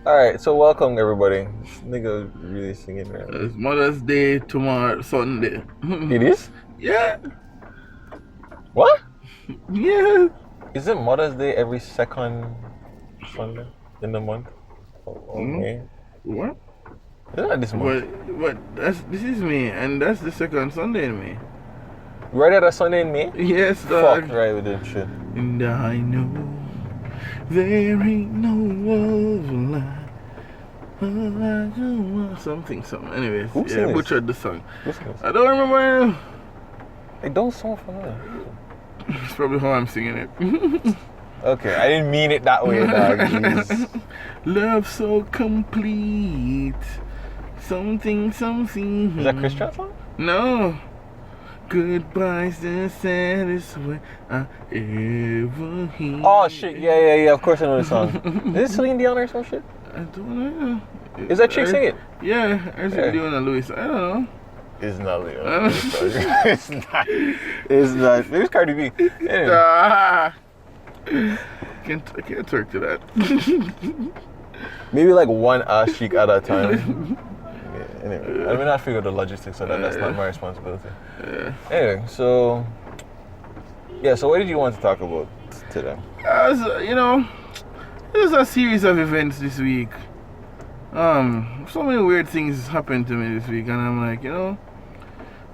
Alright, so welcome everybody. This nigga really singing right now. It's Mother's Day tomorrow, Sunday. It is? Yeah. What? Yeah. Isn't Mother's Day every second Sunday in the month? Okay. What? Isn't that this month? But this is May, and that's the second Sunday in May. Right at a Sunday in May? Yes, dog. Fuck right with that shit. And I know there ain't no love line. Something. Anyways, Who sings? butchered the song. Who sings? I don't remember. It don't sound familiar. It's probably how I'm singing it. Okay, I didn't mean it that way, dog. Jeez. Love so complete. Something. Is that Christian song? No. Goodbye's the saddest way I ever hear. Oh shit, yeah, of course I know the song. Is it Celine Dion or some shit? I don't know. Is that chick singing? Yeah, I said Leona Lewis. I don't know. It's not Leona Lewis. It's not. Maybe it's Cardi B. Anyway. I can't talk to that. Maybe like one ass cheek at a time. Yeah, anyway, I mean, I figure the logistics of that. That's not my responsibility. Yeah. Anyway, so what did you want to talk about today? There's a series of events this week. So many weird things happened to me this week, and I'm like,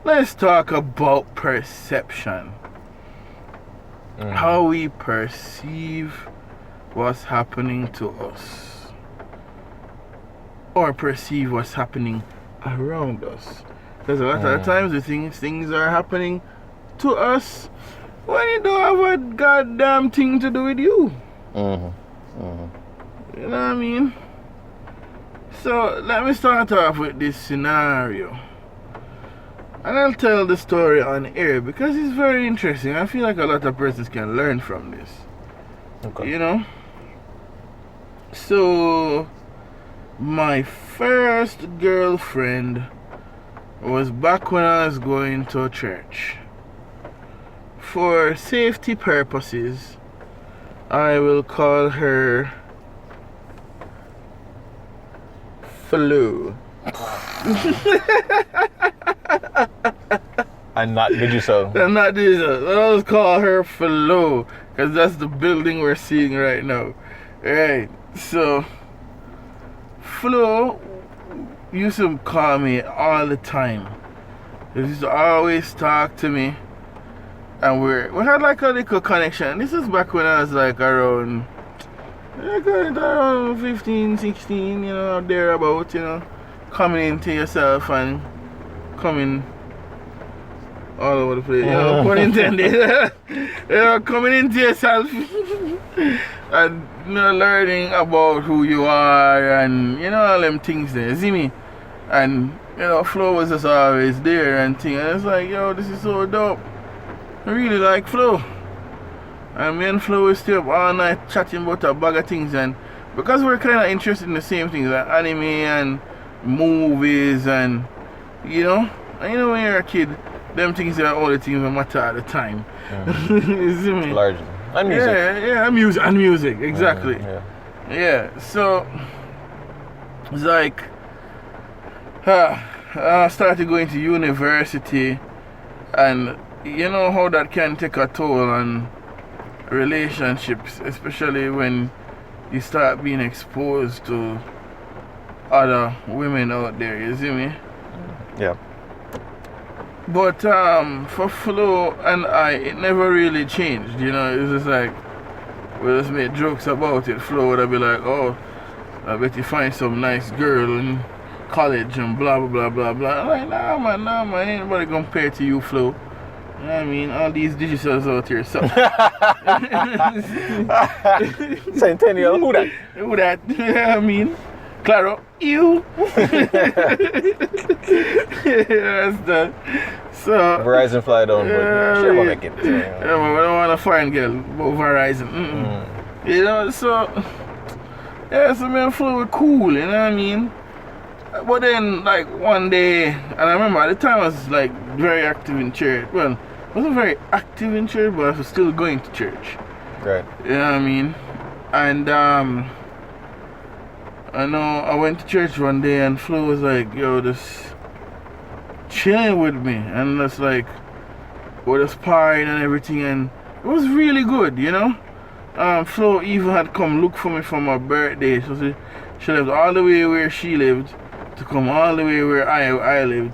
let's talk about perception. How we perceive what's happening to us, or perceive what's happening around us. Because a lot of times we think things are happening to us when it don't have a goddamn thing to do with you. You know what I mean? So let me start off with this scenario. And I'll tell the story on air because it's very interesting. I feel like a lot of persons can learn from this. Okay. So my first girlfriend was back when I was going to church. For safety purposes, I will call her Flo. And not did you so? I'm not this. I'll just call her Flo because that's the building we're seeing right now. Right. So Flo used to call me all the time. She used to always talk to me, and we had like a little connection. This is back when I was like around 15, 16, thereabout, coming into yourself and coming all over the place, pun intended. Coming into yourself and learning about who you are and all them things there, see me? And Flo was just always there and thing, and it's like, this is so dope. I really like Flo. And me and Flo will stay up all night chatting about a bag of things, and because we're kind of interested in the same things like anime and movies and when you're a kid, them things are all the things that matter at the time. You see me? Largely. And music. Yeah, and music, exactly. Yeah, so it's like I started going to university, and you know how that can take a toll on relationships, especially when you start being exposed to other women out there, you see me? Yeah. But for Flo and I, it never really changed, it's just like we just made jokes about it. Flo would be like, oh, I bet you find some nice girl in college and blah blah blah blah blah. I'm like, nah man, ain't nobody compare to you, Flo. You know what I mean? All these digitals out here, so. Centennial, who that? Who that? You know what I mean? Claro, you. Yes, that. So. Verizon fly down, but she won't make it. So, Yeah, but we don't want to find girl about Verizon. You know, so. Yeah, so me and Flo were cool, you know what I mean? But then, like, one day, and I remember at the time I was, like, very active in church. Well, I wasn't very active in church, but I was still going to church. Right. You know what I mean? And, I know I went to church one day and Flo was like, yo, just chilling with me. And that's like, with us partying and everything. And it was really good, you know? Flo even had come look for me for my birthday. So she lived all the way where she lived to come all the way where I lived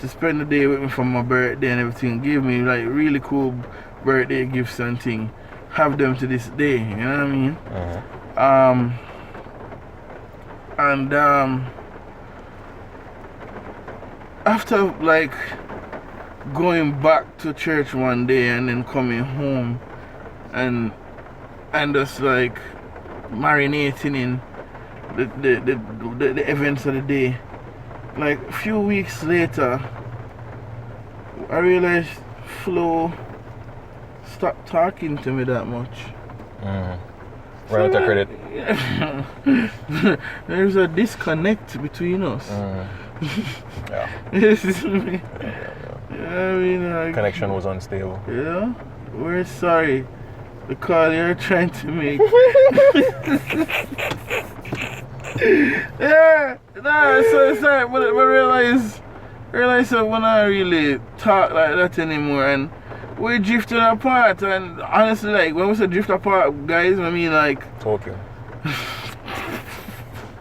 to spend the day with me for my birthday and everything. Give me like really cool birthday gifts and things. Have them to this day, you know what I mean? And after like going back to church one day and then coming home and just like marinating in the events of the day, like a few weeks later I realized Flo stopped talking to me that much. Run out of credit. There's a disconnect between us. Yeah. I mean, like, Connection was unstable. Yeah, we're sorry. The call you're trying to make. Yeah, nah, so it's like, but I realize that when I really talk like that anymore, and we're drifting apart, and honestly, like, when we say drift apart, guys, I mean, like, Tokyo.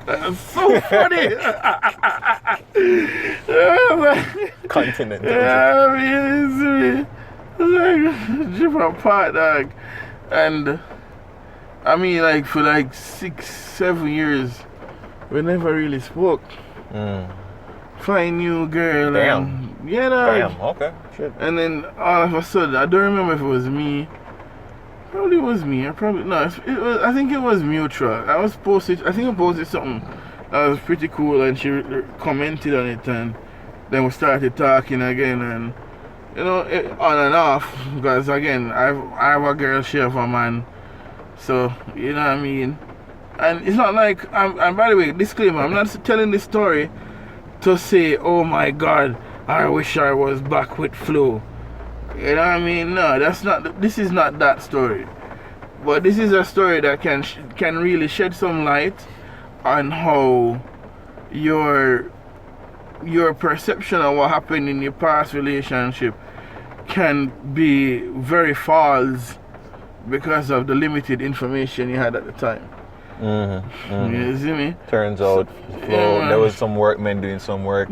that's so funny. Continent. Yeah, I mean, it's like drift apart, dog. And I mean, like, for like 6-7 years, we never really spoke. Find new girl. Damn. And, yeah, dog. Damn, okay. Shit. And then all of a sudden, I don't remember if it was me. Probably was me. I think it was mutual. I think I posted something that was pretty cool, and she commented on it, and then we started talking again, and you know, on and off, because again, I have a girl, she have a man, so you know what I mean. And it's not like and by the way, disclaimer, I'm not telling this story to say, oh my God, I wish I was back with Flo. You know what I mean? No, this is not that story. But this is a story that can really shed some light on how your perception of what happened in your past relationship can be very false because of the limited information you had at the time. You see me? Turns out, Flo, there was some workmen doing some work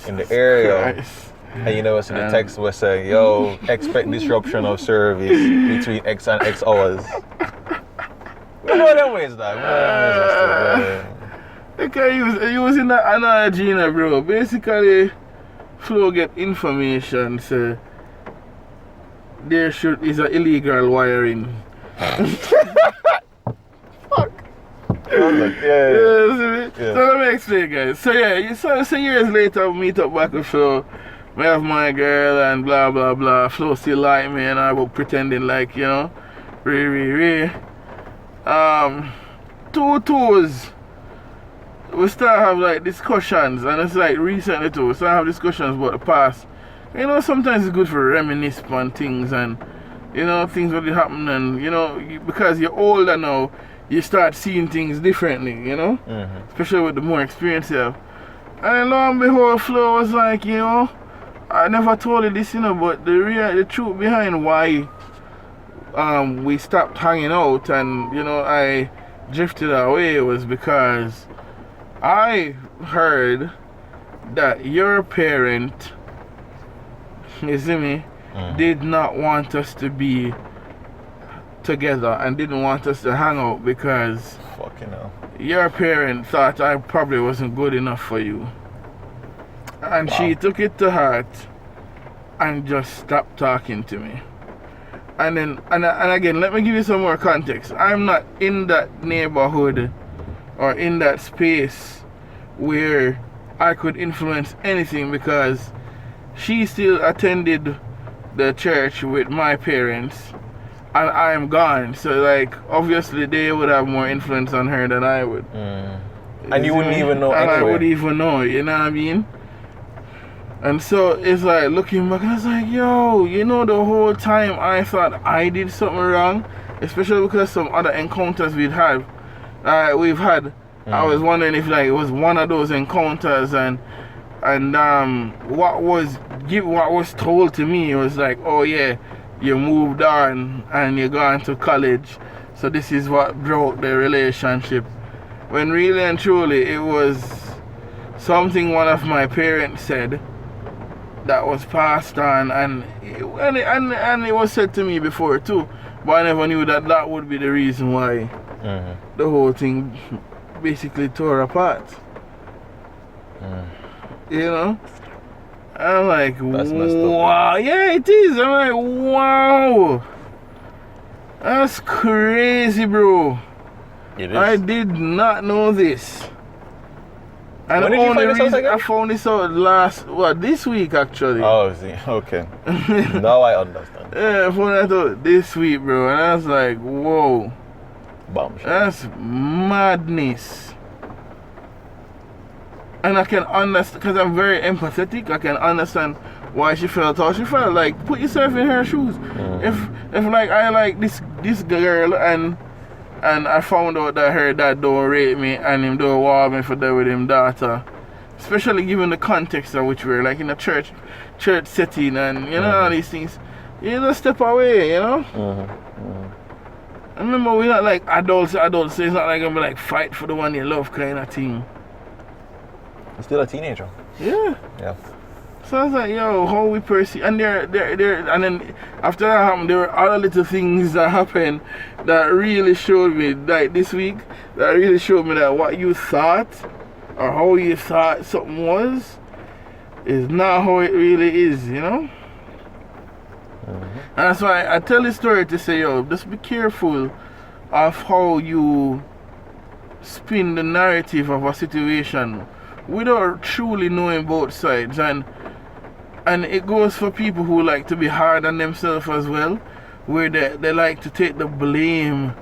in the area. Christ. And you know, so the text was saying, yo, expect disruption of service between X and X hours. You know them ways, dog. Okay, he was in that analogy, you know, bro. Basically, Flo get information, so there is an illegal wiring. Fuck. Yeah. So let me explain, guys. So yeah, so years later, we meet up back with Flo. We have my girl and blah blah blah. Flo still like me, and I was pretending like, you know, two toes. We start have like discussions, and it's like recently too. We start have discussions about the past. You know, sometimes it's good for reminisce on things, and you know, things really happen, and you know, because you're older now, you start seeing things differently, you know, especially with the more experience you have. And lo and behold, Flo was like, you know, I never told you this, you know, but the truth behind why we stopped hanging out and, you know, I drifted away was because I heard that your parent, you see me, did not want us to be together and didn't want us to hang out because fucking hell. Your parent thought I probably wasn't good enough for you. And she took it to heart and just stopped talking to me. And then, and again, let me give you some more context. I'm not in that neighborhood or in that space where I could influence anything because she still attended the church with my parents and I am gone. So like obviously they would have more influence on her than I would. And you wouldn't even know and anyway. I wouldn't even know, you know what I mean? And so it's like looking back, I was like, yo, you know, the whole time I thought I did something wrong, especially because some other encounters we've had. I was wondering if like it was one of those encounters, and what was told to me was like, oh yeah, you moved on and you gone to college, so this is what broke the relationship. When really and truly it was something one of my parents said that was passed on, and it was said to me before too, but I never knew that that would be the reason why the whole thing basically tore apart. You know? I'm like, That's messed up. wow, yeah, it is. I'm like, wow, that's crazy, bro. It is. I did not know this. And When the did you only find this out reason again? I found this out this week actually. Oh, see, okay. Now I understand. Yeah, I found that out this week, bro, and I was like, whoa, Bombshell. that's madness. And I can understand, because I'm very empathetic, I can understand why she felt how she felt. Like, put yourself in her shoes. If like I like this girl and I found out that her dad don't rape me and him don't want me for that with him daughter, especially given the context of which we're like in a church setting, and you know all these things, you just step away, you know. I remember we're not like adults, so it's not like I'm gonna like fight for the one you love kind of thing. You're still a teenager. Yeah. Yeah. So I was like, yo, how we perceive, and and then after that happened, there were other little things that happened that really showed me, like this week, that really showed me that what you thought or how you thought something was is not how it really is, you know? And that's why I tell this story to say, yo, just be careful of how you spin the narrative of a situation without truly knowing both sides. And it goes for people who like to be hard on themselves as well, where they like to take the blame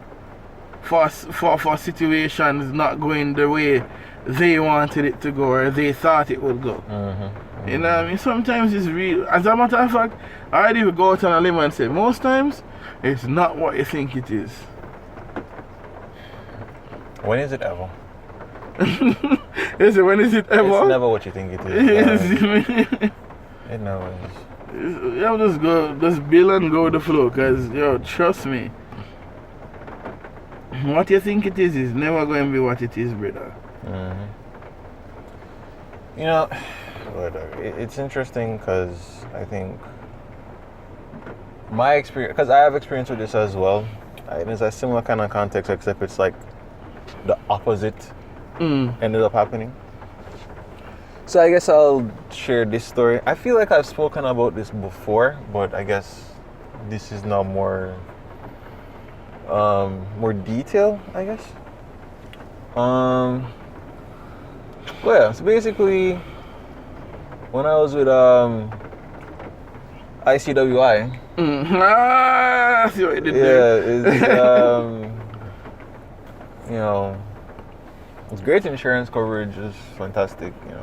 for situations not going the way they wanted it to go or they thought it would go. You know what I mean? Sometimes it's real. As a matter of fact, I'd even go out on a limb and say, most times, it's not what you think it is. When is it ever? Is it, when is it ever? It's never what you think it is. Yes. It never is. Yo, just bill and go with the flow, cause yo, trust me, what you think it is never going to be what it is, brother. You know, it's interesting because I think my experience, because I have experience with this as well. It's a similar kind of context, except it's like the opposite ended up happening. So I guess I'll share this story. I feel like I've spoken about this before, but I guess this is now more detail, I guess. Well, yeah, so basically when I was with ICWI, I see what you did there. it's you know, it's great insurance coverage, is fantastic, you know.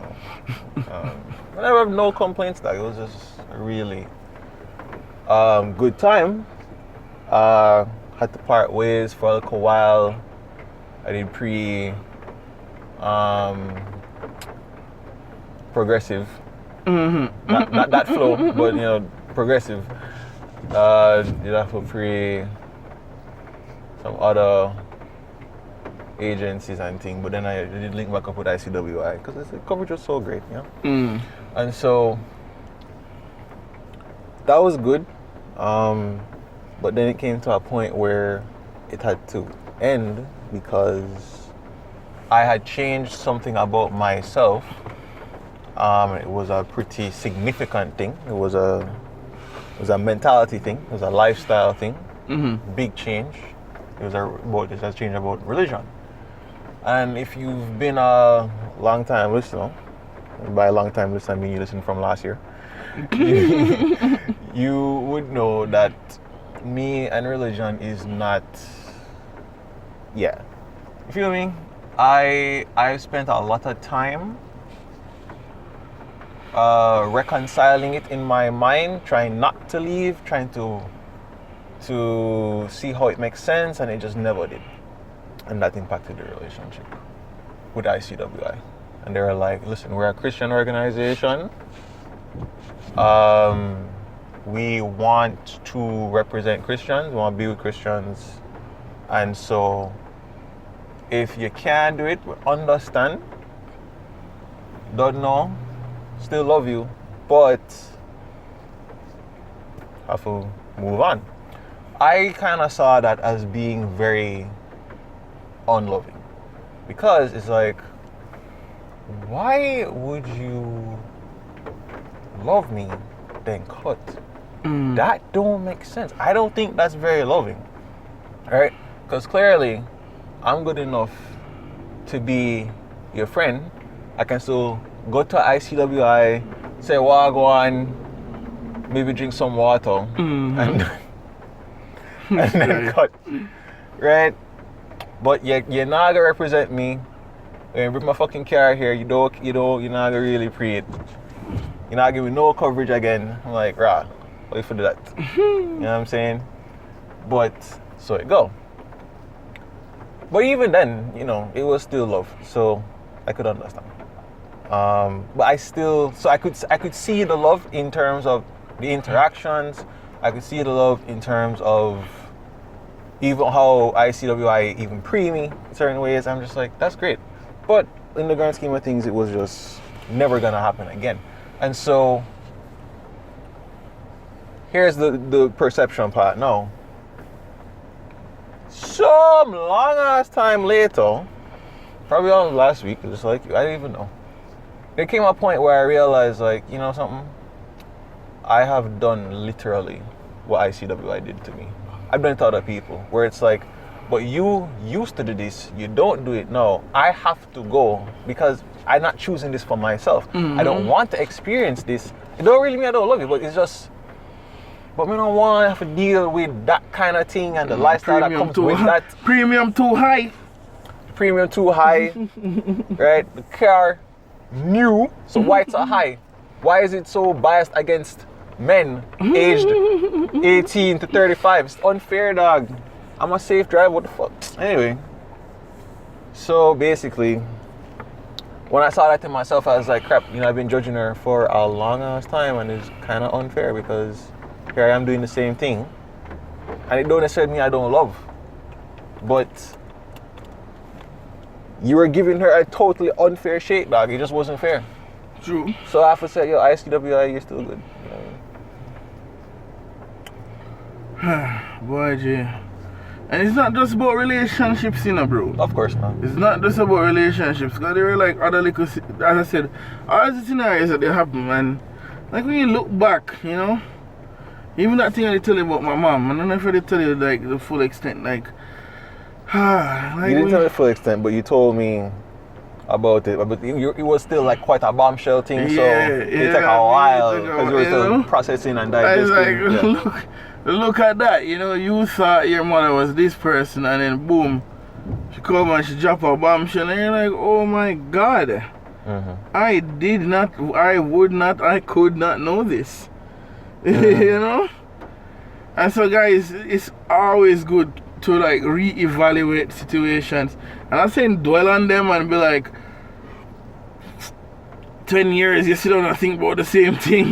I have no complaints. Like, it was just a really good time. Had to part ways for a little while. I did progressive. Not that flow, but you know, progressive. Did that for some other agencies and things, but then I did link back up with ICWI because the coverage was so great, you know. And so that was good, but then it came to a point where it had to end because I had changed something about myself. It was a pretty significant thing. It was a mentality thing. It was a lifestyle thing. Big change. It was a change about religion. And if you've been a long time listener, by long time listener I mean you listened from last year, you would know that me and religion is not, yeah. You feel me? I've spent a lot of time reconciling it in my mind, trying not to leave, trying to see how it makes sense, and it just never did. And that impacted the relationship with ICWI. And they were like, listen, we're a Christian organization. We want to represent Christians, we want to be with Christians. And so if you can't do it, we understand. Don't know, still love you, but have to move on. I kind of saw that as being very unloving, because it's like, why would you love me then cut? That don't make sense. I don't think that's very loving, right? Because clearly I'm good enough to be your friend. I can still go to ICWI, say wagwan, maybe drink some water, and then cut, right? But you're not gonna represent me. When you bring my fucking car here, you're not gonna really pre it. You're not giving me no coverage again. I'm like, rah, what if you do that? You know what I'm saying? But so it go. But even then, it was still love, so I could understand. But I could see the love in terms of the interactions. I could see the love in terms of even how ICWI even pre me in certain ways. I'm just like, that's great. But in the grand scheme of things, it was just never gonna happen again. And so here's the perception part now. Some long ass time later, probably on last week, just like I didn't even know. There came a point where I realized, like, you know something? I have done literally what ICWI did to me. I've done it to other people, where it's like, but you used to do this, you don't do it now. I have to go because I'm not choosing this for myself. I don't want to experience this. It don't really mean I don't love you, but it's just, but we don't want to have to deal with that kind of thing and the lifestyle that comes with that. Premium too high. Premium too high, right? The car new, so why it's so high? Why is it so biased against men aged 18 to 35? It's unfair, dog. I'm a safe driver, what the fuck? Anyway, so basically, when I saw that to myself, I was like, crap, I've been judging her for a long ass time, and it's kind of unfair because here I am doing the same thing, and it don't necessarily mean I don't love, but you were giving her a totally unfair shake, dog. It just wasn't fair. True. So I have to say, yo, ICWI, you're still good. Boy, G. And it's not just about relationships, bro. Of course not. It's not just about relationships. Because there were like other little, as I said, all the scenarios that they happen, man. Like when you look back, even that thing I tell you about my mom, I don't know if I did tell you like the full extent, like you didn't tell me the full extent, but you told me about it. But it was still like quite a bombshell thing, so it took a while because you were still processing and digesting. I was like, look at that, you thought your mother was this person, and then boom, she come and she drop a bombshell, and you're like, oh my God, I could not know this, And so guys, it's always good to like re-evaluate situations. And I'm saying dwell on them and be like, 10 years you still don't think about the same thing.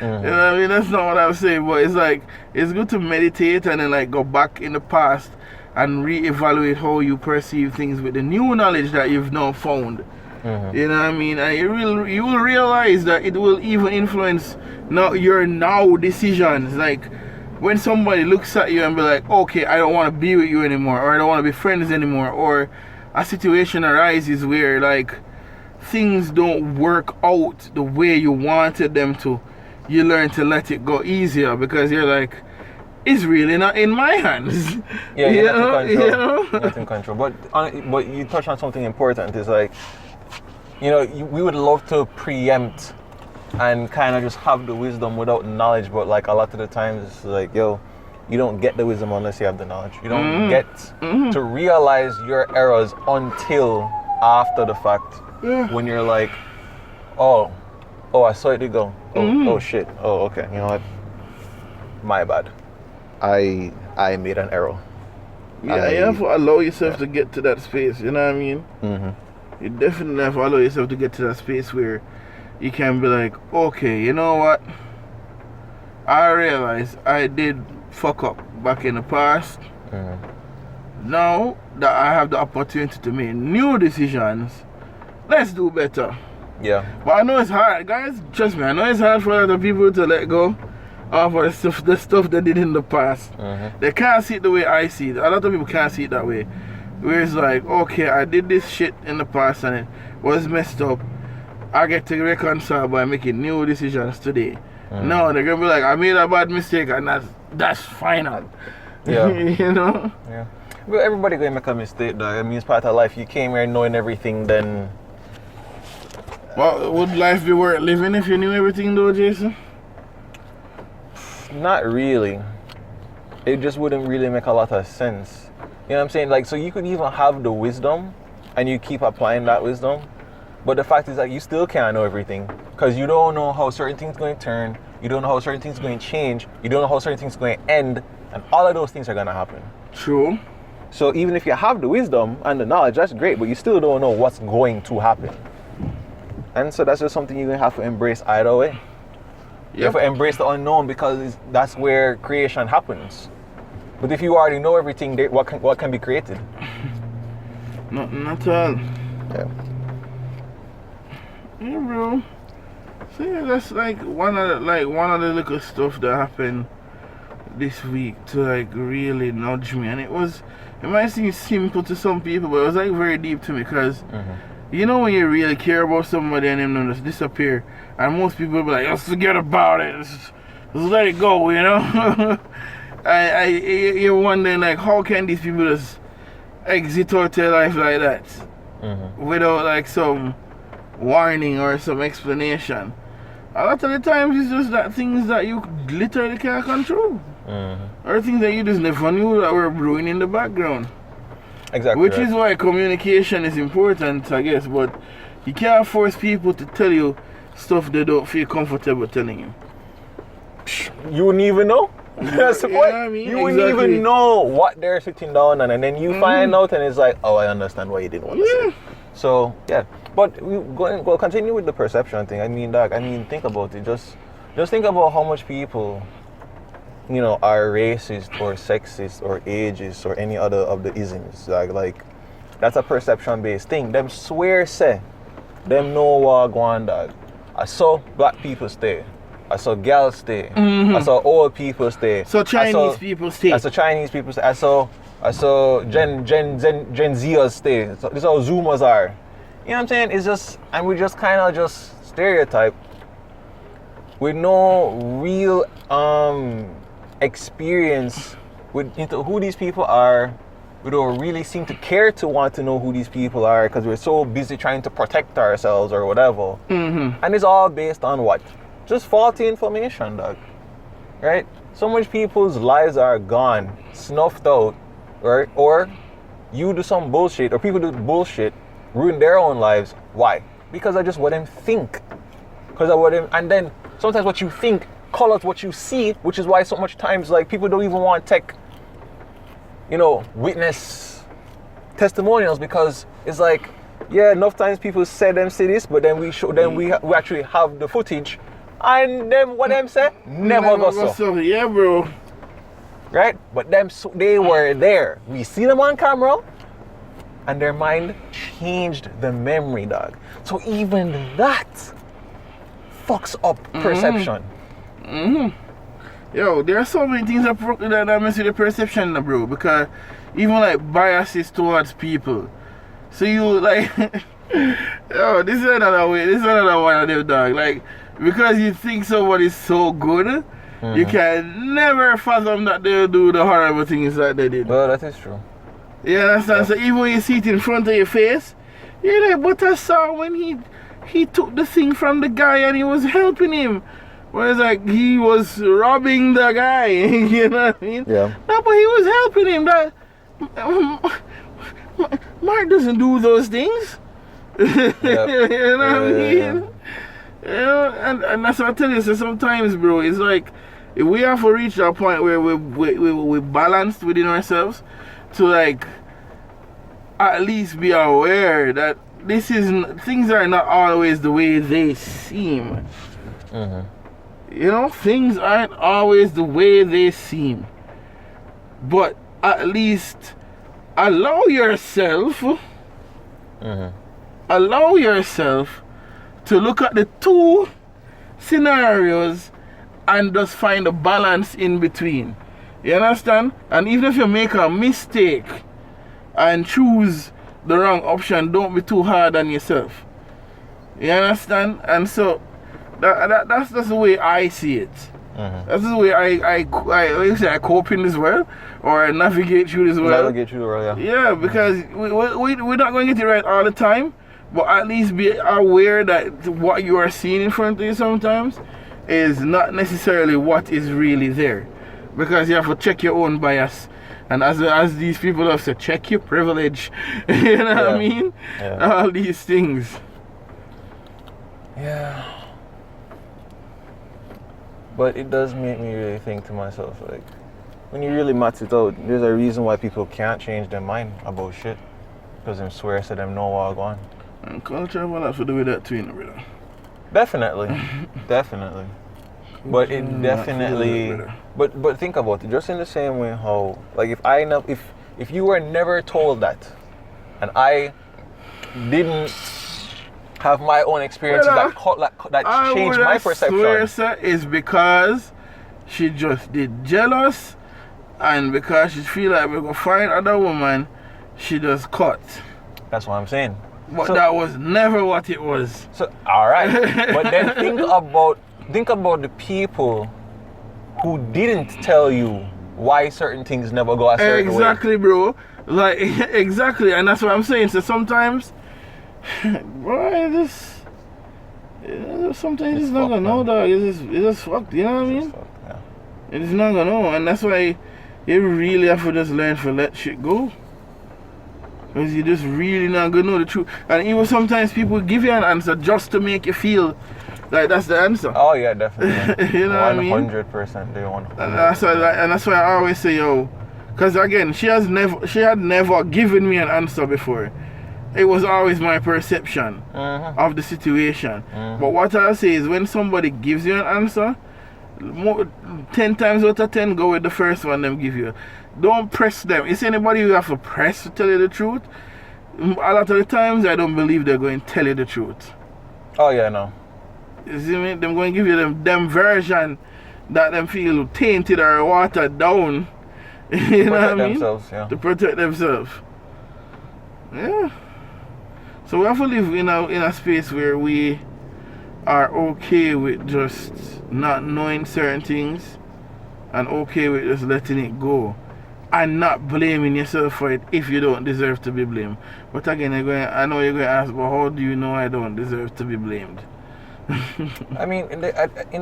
You know what I mean? That's not what I'm saying, but it's like, it's good to meditate and then like go back in the past and re-evaluate how you perceive things with the new knowledge that you've now found. You know what I mean? And you will realize that it will even influence your now decisions. Like when somebody looks at you and be like, okay, I don't want to be with you anymore, or I don't want to be friends anymore, or a situation arises where like things don't work out the way you wanted them to, you learn to let it go easier because you're like, it's really not in my hands. Yeah, you're not in control. Not in control. But you touch on something important. It's like, You know, we would love to preempt and kind of just have the wisdom without knowledge, but like a lot of the times it's like, yo, you don't get the wisdom unless you have the knowledge. You don't get to realize your errors until after the fact. Yeah. When you're like, oh, I saw it go. Oh shit. Oh, okay. You know what? My bad. I made an error. Yeah, you have to allow yourself to get to that space, you know what I mean? You definitely have to allow yourself to get to that space where you can be like, okay, you know what? I realize I did fuck up back in the past. Now that I have the opportunity to make new decisions, let's do better. Yeah. But I know it's hard, guys. Trust me, I know it's hard for other people to let go of the stuff they did in the past. They can't see it the way I see it. A lot of people can't see it that way. Where it's like, okay, I did this shit in the past and it was messed up. I get to reconcile by making new decisions today. No, they're gonna be like, I made a bad mistake and that's final. Yeah. You know? Yeah. Well, everybody gonna make a mistake, though. I mean, it's part of life. You came here knowing everything, then. Well, would life be worth living if you knew everything, though, Jason? Not really. It just wouldn't really make a lot of sense. You know what I'm saying? Like, so you could even have the wisdom and you keep applying that wisdom, but the fact is that you still can't know everything because you don't know how certain things are going to turn, you don't know how certain things are going to change, you don't know how certain things are going to end, and all of those things are going to happen. True. So even if you have the wisdom and the knowledge, that's great, but you still don't know what's going to happen. And so that's just something you're going to have to embrace either way. You have to embrace the unknown because that's where creation happens. But if you already know everything, what can be created? Not at all. Yeah. Yeah, bro. So yeah, that's like one of the little stuff that happened this week to like really nudge me, and it might seem simple to some people, but it was like very deep to me because you know when you really care about somebody and them just disappear, and most people will be like, let's forget about it, just let it go, you know. You're wondering like, how can these people just exit out their life like that without like some warning or some explanation? A lot of the times it's just that things that you literally can't control, or things that you just never knew that were brewing in the background. Exactly. Which is why communication is important, I guess, but you can't force people to tell you stuff they don't feel comfortable telling you. You wouldn't even know. That's the point. I mean, you wouldn't even know what they're sitting down on, and then you find out, and it's like, oh, I understand why you didn't want to say. So yeah, but we'll continue with the perception thing. I mean, think about it. Just think about how much people, you know, are racist or sexist or ageist or any other of the isms. Like that's a perception-based thing. Them swear say, them know what go on, dog. I saw black people stay. I saw gals stay. I saw old people stay. So Chinese people stay. I saw Chinese people stay. I saw Gen Zers stay. So this is how Zoomers are. You know what I'm saying? It's just, and we just kind of just stereotype with no real experience into who these people are. We don't really seem to care to want to know who these people are because we're so busy trying to protect ourselves or whatever. And it's all based on what? Just faulty information, dog. Right? So much people's lives are gone, snuffed out, right? Or you do some bullshit, or people do bullshit, ruin their own lives. Why? Because of just what them think. Because of what them, and then sometimes what you think colors what you see, which is why so much times like people don't even want to take, you know, witness testimonials, because it's like, yeah, enough times people say this, but then we actually have the footage, and then what them say never go so. Yeah, bro. Right? But they were there. We see them on camera, and their mind changed the memory, dog. So even that fucks up perception. Yo, there are so many things that mess with the perception, bro. Because even like biases towards people. So you like, yo, this is another way. This is another one of them, dog. Like, because you think somebody's so good, you can never fathom that they'll do the horrible things that they did. Well, that is true. Yeah, that's so even when you see it in front of your face, Yeah, but I saw when he took the thing from the guy and he was helping him. Whereas like he was robbing the guy, you know what I mean? Yeah. No, but he was helping him. That Mark doesn't do those things. Yep. You know what I mean? Yeah. You know, and that's what I tell you. So sometimes, bro, it's like we have to reach that point where we balanced within ourselves to like at least be aware that things are not always the way they seem. Mm-hmm. You know, things aren't always the way they seem. But at least allow yourself to look at the two scenarios and just find a balance in between. You understand? And even if you make a mistake and choose the wrong option, don't be too hard on yourself. You understand? And so that's just the way I see it. That's the way I cope in this world, or I navigate through this world. Navigate through the world, yeah. Yeah, because we're not going to get it right all the time, but at least be aware that what you are seeing in front of you sometimes is not necessarily what is really there. Because you have to check your own bias. And as these people have said, check your privilege. You know what I mean? Yeah. All these things. Yeah. But it does make me really think to myself, like, when you really math it out, there's a reason why people can't change their mind about shit. Because them swear to them know what going. And culture will have to do with that too, brother. Definitely. Definitely. But it definitely, but think about it, just in the same way how, like, if you were never told that, and I didn't have my own experiences that changed my perception. I swear is because she just did jealous, and because she feel like we're gonna find other woman, she just cut. That's what I'm saying. But that was never what it was. So all right, but then think about the people who didn't tell you why certain things never go a certain way. Exactly, bro. Like, exactly. And that's what I'm saying. So sometimes, bro, sometimes it's not gonna know, dog. It's just fucked. You know what I mean? Yeah. It's not gonna know. And that's why you really have to just learn to let shit go. Because you just really not gonna know the truth. And even sometimes people give you an answer just to make you feel like that's the answer. Oh yeah, definitely. You know what I mean? 100%. They want. And that's why I always say, yo, because again, she had never given me an answer before. It was always my perception of the situation. But what I'll say is, when somebody gives you an answer, 10 times out of 10, go with the first one them give you. Don't press them. Is anybody you have to press to tell you the truth? A lot of the times, I don't believe they're going to tell you the truth. Oh yeah, no. You see me? They're going to give you them version that them feel tainted or watered down. You know what I mean? Themselves, yeah. To protect themselves. Yeah. So we have to live in a space where we are okay with just not knowing certain things, and okay with just letting it go, and not blaming yourself for it if you don't deserve to be blamed. But again, I know you're going to ask, well, how do you know I don't deserve to be blamed? I mean, in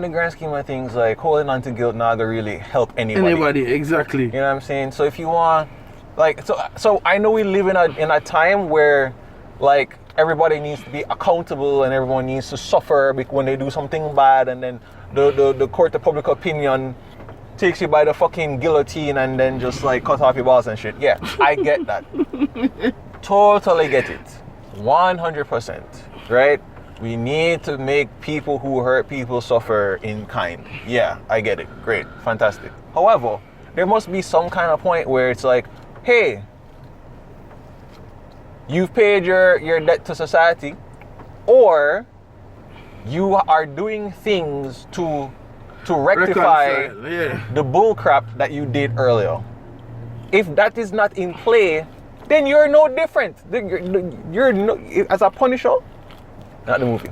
the grand scheme of things, like, holding on to guilt not gonna really help anybody. Exactly. You know what I'm saying? So if you want, like, so I know we live in a time where, like, everybody needs to be accountable and everyone needs to suffer when they do something bad, and then the court of public opinion takes you by the fucking guillotine and then just like cut off your balls and shit. Yeah, I get that. Totally get it. 100%. Right? We need to make people who hurt people suffer in kind. Yeah, I get it. Great. Fantastic. However, there must be some kind of point where it's like, hey, you've paid your debt to society, or you are doing things to rectify the bull crap that you did earlier. If that is not in play, then you're no different. You're no, as a punisher, not the movie.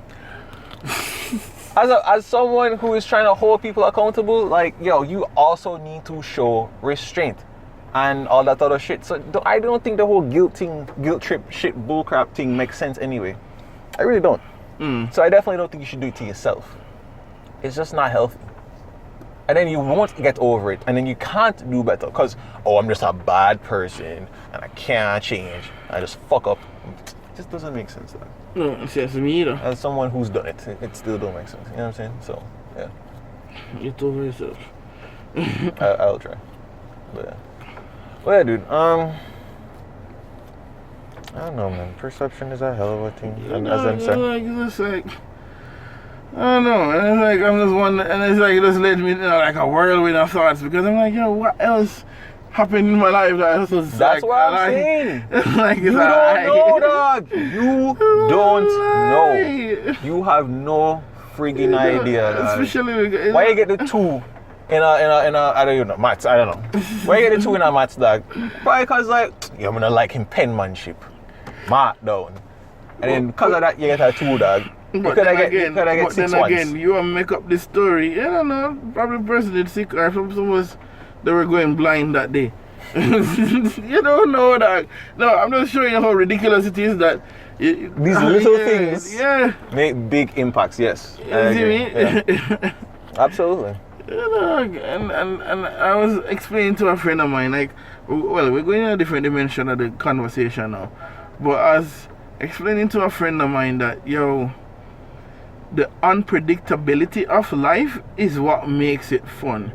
As someone who is trying to hold people accountable, like, yo, you also need to show restraint. and all that other shit. So I don't think the whole guilt trip shit bullcrap thing makes sense anyway. I really don't. So I definitely don't think you should do it to yourself. It's just not healthy. And then you won't get over it, and then you can't do better because, I'm just a bad person and I can't change. I just fuck up. It just doesn't make sense. No, it says me either. As someone who's done it, it still don't make sense. You know what I'm saying? So, yeah. Get over yourself. I'll try. But yeah. Well, yeah, dude. I don't know, man. Perception is a hell of a thing. And as I'm saying, it's like, I don't know. And it's like I'm just wondering, and it's like it just led me like a whirlwind of thoughts because I'm like, what else happened in my life that was that's like, what I'm saying. Like, you don't know, dog. You don't know. You have no friggin' idea, dog. Especially why you get the 2 in a I don't know, maths, I don't know. Why you get the 2 in a maths, dog? Probably because like you're gonna like him penmanship. Mark down. And then because of that you get a 2, dog. But then again, you want to make up this story. I don't know. Probably the person did sick or they were going blind that day. You don't know that. No, I'm just showing you how ridiculous it is that these little things make big impacts. Yes, I agree. Yeah. Absolutely. You know, and I was explaining to a friend of mine, like, well, we're going in a different dimension of the conversation now, but I was explaining to a friend of mine that the unpredictability of life is what makes it fun.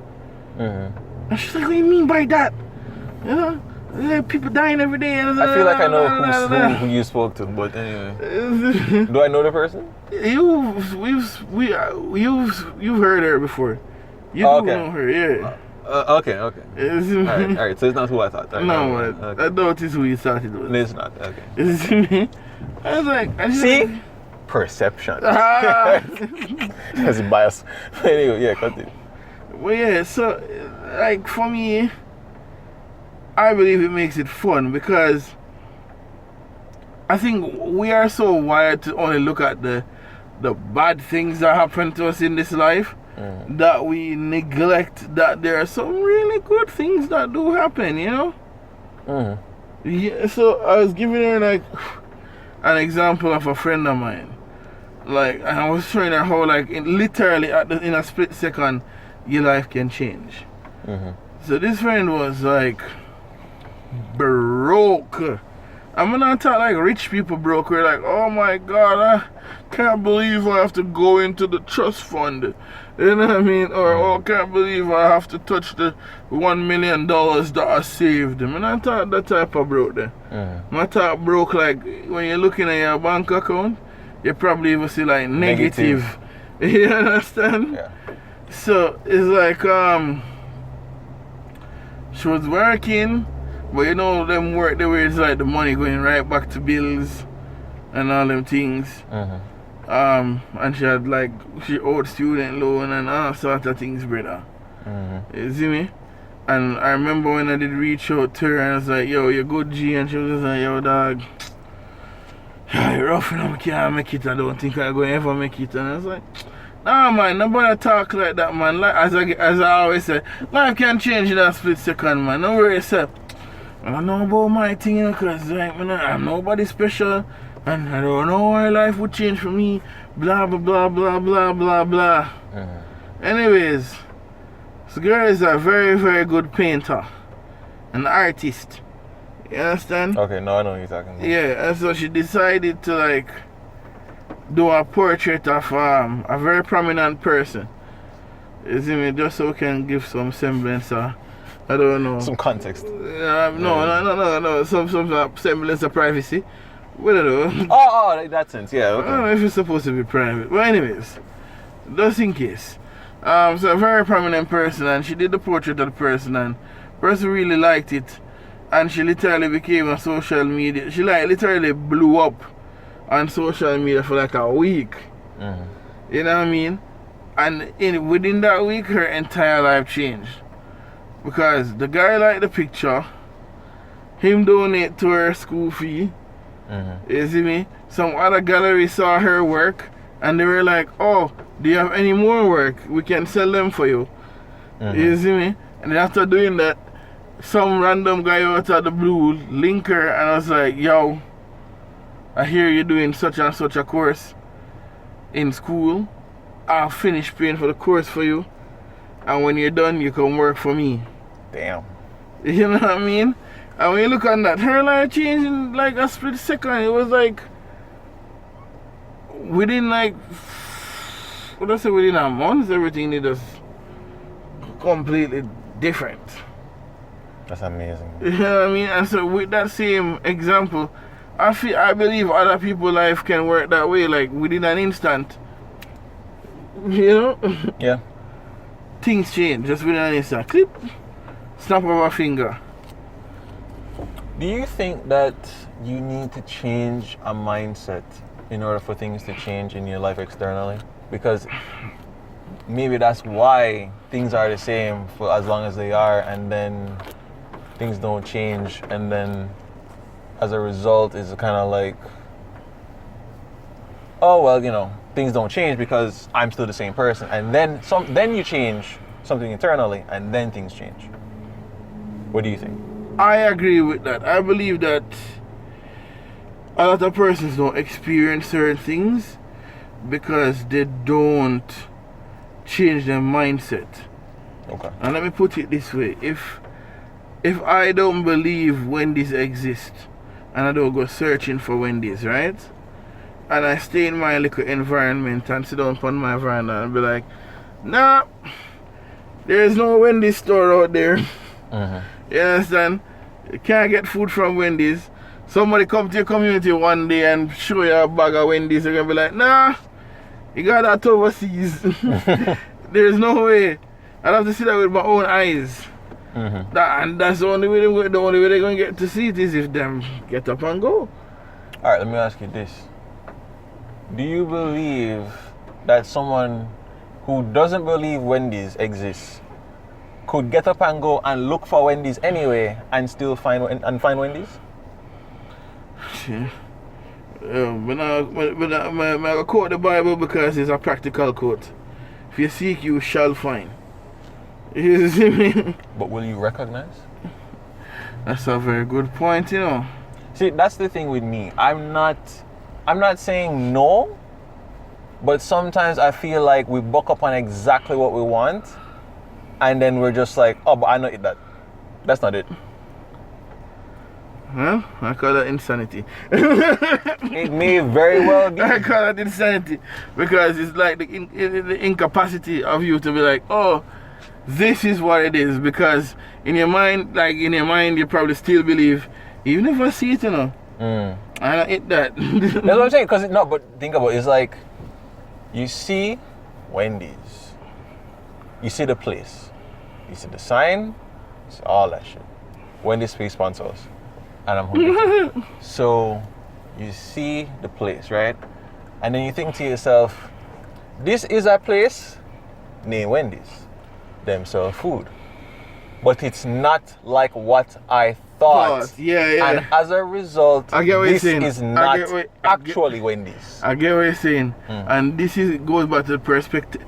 And she's like, what do you mean by that? You know, people dying every day. I feel like I know who you spoke to, but anyway. Do I know the person? You've heard her before. You know her, yeah. Okay. Alright, so it's not who I thought. No, I thought it's who you thought it was. It's not, okay. I was like, see? Perception. That's bias. Anyway, yeah, continue. Well, yeah, so, like, for me, I believe it makes it fun because I think we are so wired to only look at the bad things that happen to us in this life that we neglect that there are some really good things that do happen, you know? Yeah, so I was giving her, like, an example of a friend of mine. Like, and I was showing her how, like, literally in a split second, your life can change. So this friend was like broke. I'm not talking like rich people broke. We're like, oh my god, I can't believe I have to go into the trust fund. You know what I mean? Or oh, I can't believe I have to touch the $1 million that I saved. I'm not talking that type of broke there. I'm talking broke like when you're looking at your bank account, you probably even see like negative. You understand? Yeah. So it's like she was working, but you know them work the way it's like the money going right back to bills and all them things. And she had like she owed student loan and all sorts of things, brother. You see me? And I remember when I did reach out to her and I was like, yo, you're good G, and she was just like, yo dog, you're rough and I can't make it, I don't think I'm going to ever make it. And I was like, nah man, nobody talk like that man. Like as I always say, life can change in a split second, man. No worry yourself. I don't know about my thing, you know, cause like man, I'm nobody special and I don't know why life would change for me. Blah blah blah blah blah blah blah. Anyways, this girl is a very, very good painter. An artist. You understand? Okay, no, I know what you're talking about. Yeah, and so she decided to like do a portrait of a very prominent person. You see me? Just so we can give some semblance of, I don't know. Some context. No. Some semblance of privacy. We don't know. Oh, in that sense, yeah. Okay. I don't know if it's supposed to be private. But anyways, just in case. So a very prominent person, and she did the portrait of the person, and the person really liked it. And she literally became a social media. She like literally blew up on social media for like a week. You know what I mean? And within that week, her entire life changed. Because the guy liked the picture, him donate to her school fee. You see me? Some other gallery saw her work and they were like, oh, do you have any more work? We can sell them for you. You see me? And then after doing that, some random guy out of the blue link her, and I was like, yo, I hear you're doing such and such a course in school. I'll finish paying for the course for you, and when you're done, you can work for me. Damn. You know what I mean? And when you look on that, her life changed in like a split second. It was like within like, what I say, within a month, everything is just completely different. That's amazing. You know what I mean? And so with that same example, I believe other people's life can work that way, like within an instant. You know? Yeah. Things change just within an instant. Clip, snap of a finger. Do you think that you need to change a mindset in order for things to change in your life externally? Because maybe that's why things are the same for as long as they are, and then things don't change, and then as a result it's kind of like, oh well, you know, things don't change because I'm still the same person, and then you change something internally and then things change. What do you think? I agree with that. I believe that a lot of persons don't experience certain things because they don't change their mindset. Okay. And let me put it this way. If I don't believe Wendy's exist and I don't go searching for Wendy's, right? And I stay in my little environment and sit down on my veranda and be like, nah, there's no Wendy's store out there. You understand? You can't get food from Wendy's. Somebody come to your community one day and show you a bag of Wendy's. You're going to be like, nah, you got that overseas. There's no way. I'll have to see that with my own eyes. And that's the only way they're going to get to see it is if them get up and go. Alright, let me ask you this. Do you believe that someone who doesn't believe Wendy's exists could get up and go and look for Wendy's anyway and still find Wendy's? Yeah. When I quote the Bible because it's a practical quote. If you seek, you shall find. You see me? But will you recognize? That's a very good point, you know. See, that's the thing with me. I'm not saying no, but sometimes I feel like we buck up on exactly what we want, and then we're just like, oh, but I know it that. That's not it. Huh? I call that insanity. It may very well be. I call that insanity because it's like the incapacity of you to be like, oh, this is what it is. Because in your mind, you probably still believe, you never see it, you know. I don't eat that. That's what I'm saying. Because no, but think about it. It's like you see Wendy's, you see the place, you see the sign, you see all that shit. Wendy's please sponsor us, and I'm hungry. So you see the place, right? And then you think to yourself, this is a place named Wendy's. Them sell food, but it's not like what I thought. Yeah. And as a result, I get what this you're saying. is not actually Wendy's. I get what you're saying. And this goes back to the perspective.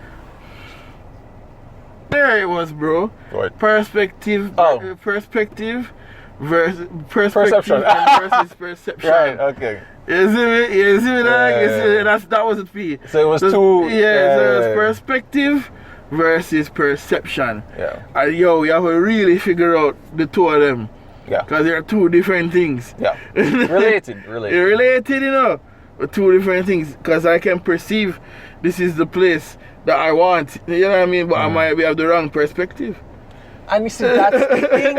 There it was, bro. What? Perspective. Perspective versus Perception. versus perception. Right. Okay. You see me? You see me? That was the P. So it was two. So it was perspective versus perception. Yeah. And you have to really figure out the two of them. Yeah. Because they are two different things. Yeah. Related. They're related, you know. But two different things. Because I can perceive this is the place that I want. You know what I mean? But I might have the wrong perspective. And you see, that's the thing.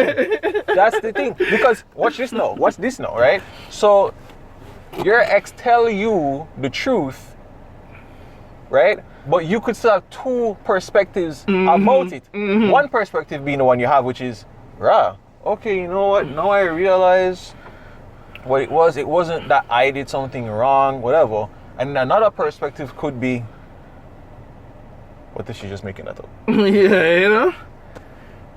That's the thing. Because watch this now, right? So your ex tell you the truth, right? But you could still have two perspectives about it. One perspective being the one you have, which is, okay, you know what? Now I realize what it was. It wasn't that I did something wrong, whatever. And another perspective could be, what if she's just making that up? Yeah, you know?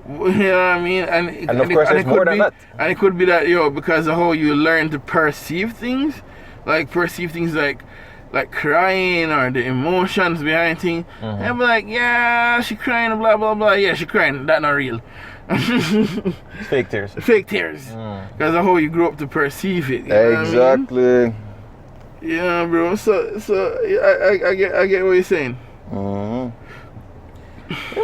You know what I mean? And of course, it's more than that. And it could be that, because of how you learn to perceive things. Like, like crying or the emotions behind things. And I'm like, yeah, she crying, blah blah blah. Yeah, she crying. That not real. Fake tears. Fake tears. Because of how you grew up to perceive it. You know what I mean? Exactly. Yeah, bro. So I get what you're saying. Yeah,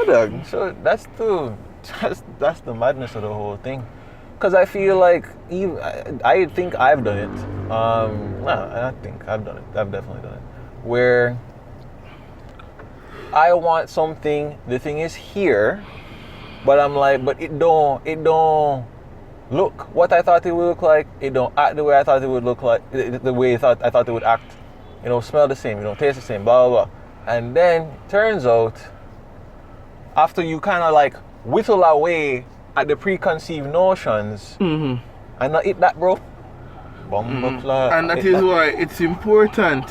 dog. So that's the madness of the whole thing. Cause I feel like I think I've done it. No, I think I've done it. I've definitely done it. Where I want something. The thing is here, but I'm like, but it don't look what I thought it would look like. It don't act the way I thought it would look like. The way I thought it would act. You know, smell the same. You know, taste the same. Blah blah blah. And then turns out, after you kind of like whittle away at the preconceived notions, and not eat that, bro. And that is why it's important,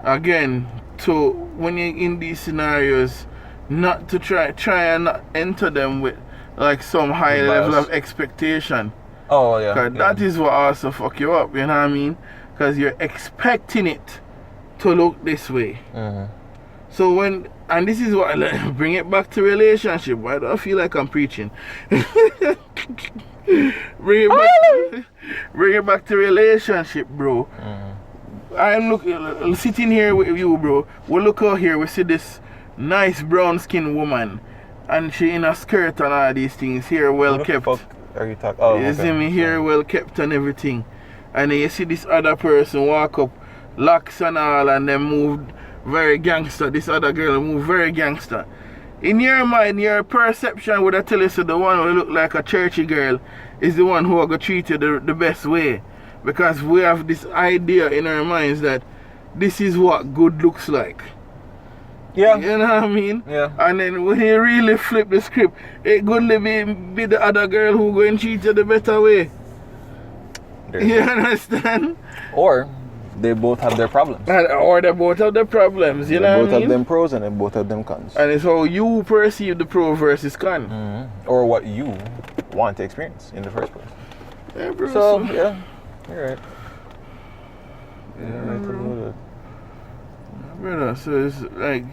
again, to when you're in these scenarios, not to try and not enter them with like some high level of expectation. Oh yeah. Cause that is what also fuck you up. You know what I mean? Because you're expecting it to look this way. So when, and this is what bring it back to relationship. Why do I feel like I'm preaching? bring it back to relationship, bro. I'm sitting here with you, bro. We look out here, we see this nice brown skinned woman, and she in a skirt and all these things. Here well kept. What the fuck are you talking? Oh, you see me here well kept and everything. And then you see this other person walk up, locks and all, and then move very gangster. This other girl move very gangster. In your mind, your perception would have tell you so the one who look like a churchy girl is the one who are going to treat you the best way. Because we have this idea in our minds that this is what good looks like. Yeah. You know what I mean? Yeah. And then when you really flip the script, it could be the other girl who going to treat you the better way. You understand? Or they both have their problems. Or they both have their problems, you know what I mean? Both have them pros and they both have them cons. And it's how you perceive the pro versus con. Or what you want to experience in the first place. Yeah, bro. So, yeah, you're right. You're right to do that. Brother, so it's like,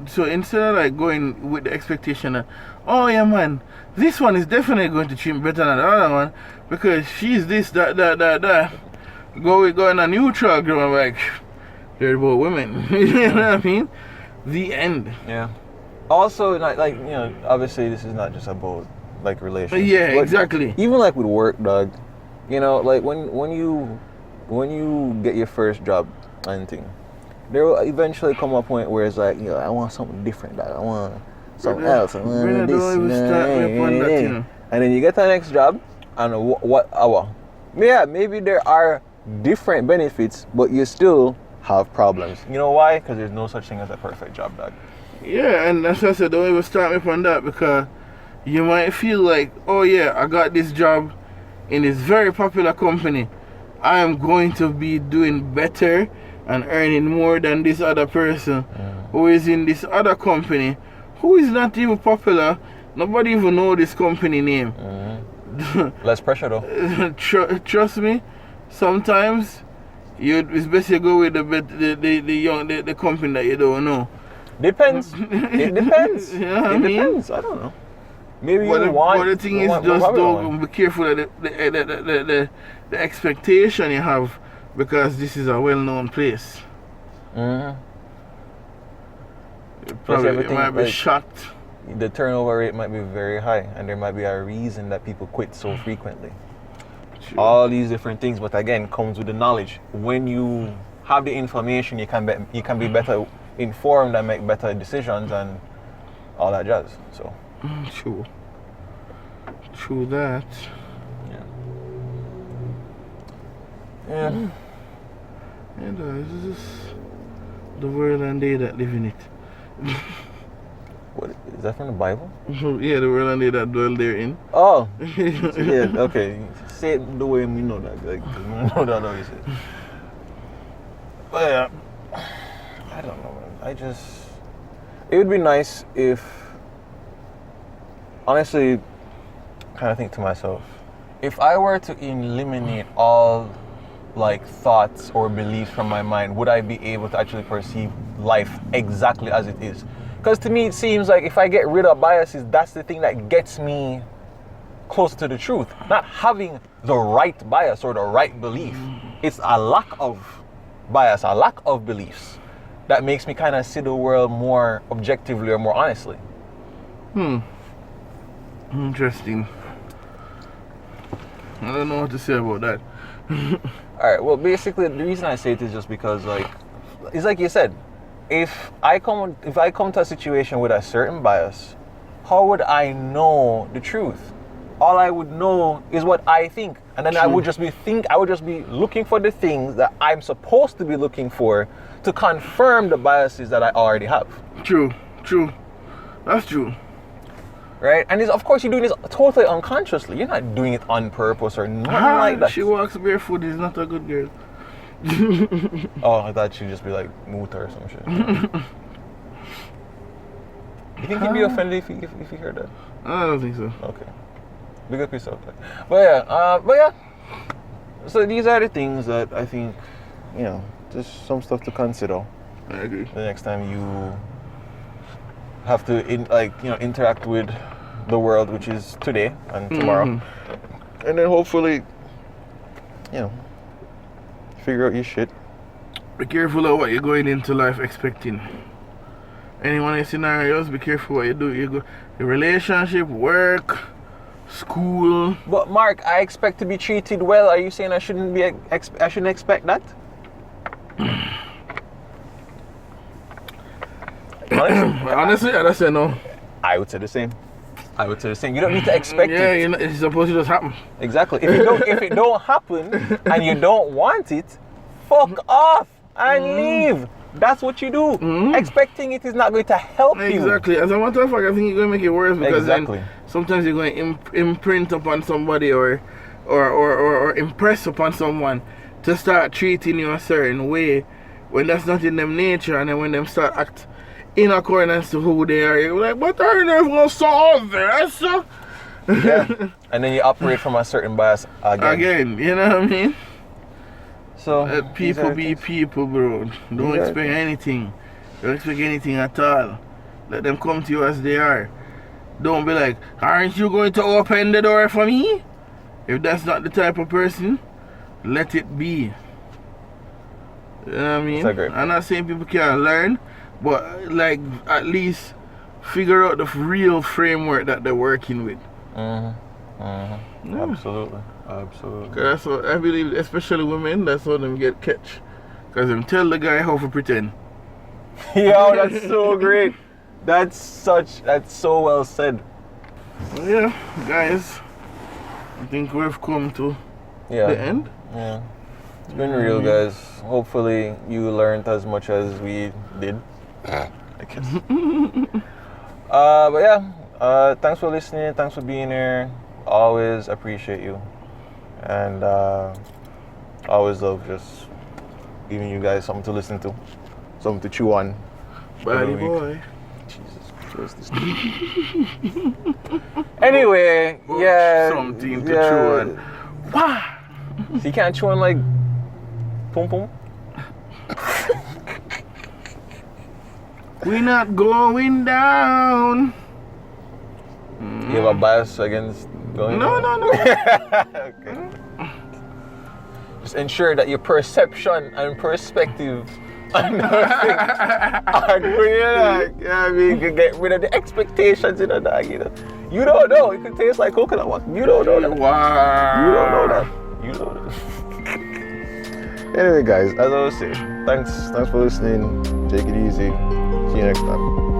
so instead of like going with the expectation that, oh yeah man, this one is definitely going to treat me better than the other one because she's this, that. Go in a neutral ground, like, they're both women. You know what I mean? The end. Yeah. Also, like you know, obviously this is not just about like relationships. Yeah, but exactly. Even like with work, dog. You know, like when you get your first job and thing, there will eventually come a point where it's like, you know, I want something different, dog. I want something else. I want this. And then you get the next job, and maybe there are different benefits, but you still have problems. You know why? Because there's no such thing as a perfect job, dog. Yeah, and that's why I said don't even start me from that, because you might feel like, oh yeah, I got this job in this very popular company. I am going to be doing better and earning more than this other person who is in this other company who is not even popular. Nobody even know this company name. Less pressure though. Trust me, sometimes it's best you go with the company that you don't know. Depends. It depends. Yeah, it depends. I don't know. Maybe but the thing is, just don't be careful of the expectation you have, because this is a well-known place. You might be shocked. The turnover rate might be very high, and there might be a reason that people quit so frequently. True. All these different things, but again, comes with the knowledge. When you have the information, you can be better informed and make better decisions and all that jazz. So. True that. Yeah. This is the world and they that live in it. What is that from the Bible? Yeah, the world and they that dwell therein. Oh. Yeah. Okay. Say it the way we know that. Like, we know that always. But yeah, I don't know, man. It would be nice if, honestly, kind of think to myself, if I were to eliminate all like thoughts or beliefs from my mind, would I be able to actually perceive life exactly as it is? Because to me, it seems like if I get rid of biases, that's the thing that gets me closer to the truth. Not having the right bias or the right belief. It's a lack of bias, a lack of beliefs that makes me kind of see the world more objectively or more honestly. Interesting. I don't know what to say about that. All right. Well, basically, the reason I say it is just because, like, it's like you said, if I come to a situation with a certain bias, how would I know the truth? All I would know is what I think, and then I would just be looking for the things that I'm supposed to be looking for to confirm the biases that I already have. True. That's true. Right? And of course, you're doing this totally unconsciously. You're not doing it on purpose or nothing like that. She walks barefoot is not a good girl. Oh, I thought she'd just be like Muta or some shit. You think he'd be offended if he heard that? I don't think so. Okay. Big up yourself. But yeah. So these are the things that I think, just some stuff to consider. I agree. The next time you have to interact with the world, which is today and tomorrow, and then hopefully, figure out your shit. Be careful of what you're going into life expecting. Any one of the scenarios, be careful what you do. You go, your relationship, work, school. But Mark, I expect to be treated well. Are you saying I shouldn't expect that? Honestly, I'd say no. I would say the same. You don't need to expect it. Yeah, it's supposed to just happen. Exactly. If it don't happen and you don't want it, fuck off and leave. That's what you do. Expecting it is not going to help you. Exactly. As a matter of fact, I think you're going to make it worse because then sometimes you're going to imprint upon somebody or impress upon someone to start treating you a certain way when that's not in them nature, and then when them start act in accordance to who they are, you're like, but I never gonna solve this. Yeah. And then you operate from a certain bias again. You know what I mean? So Let people be people, bro. Don't expect anything. Don't expect anything at all. Let them come to you as they are. Don't be like, aren't you going to open the door for me? If that's not the type of person, let it be. You know what I mean? I'm not saying people can't learn, but like at least figure out the real framework that they're working with. Yeah. Absolutely. That's what I believe, especially women, that's how them get catch. Because them tell the guy how to pretend. Yo, that's so great. That's so well said. Well, yeah, guys, I think we've come to the end. Yeah. It's been real, guys. Hopefully you learned as much as we did. I guess. But yeah, thanks for listening. Thanks for being here. Always appreciate you. And always love just giving you guys something to listen to. Something to chew on. Buddy boy. Jesus Christ. Anyway, Something to chew on. Wow. So you can't chew on like pum pum? We're not going down. You have a bias against going No. Okay. Just ensure that your perception and perspective on those things are good. I mean, you get rid of the expectations in a dog, You don't know. It could taste like coconut water. You don't know that. Wow. You don't know that. Anyway, guys, as I was saying, thanks for listening. Take it easy. See you next time.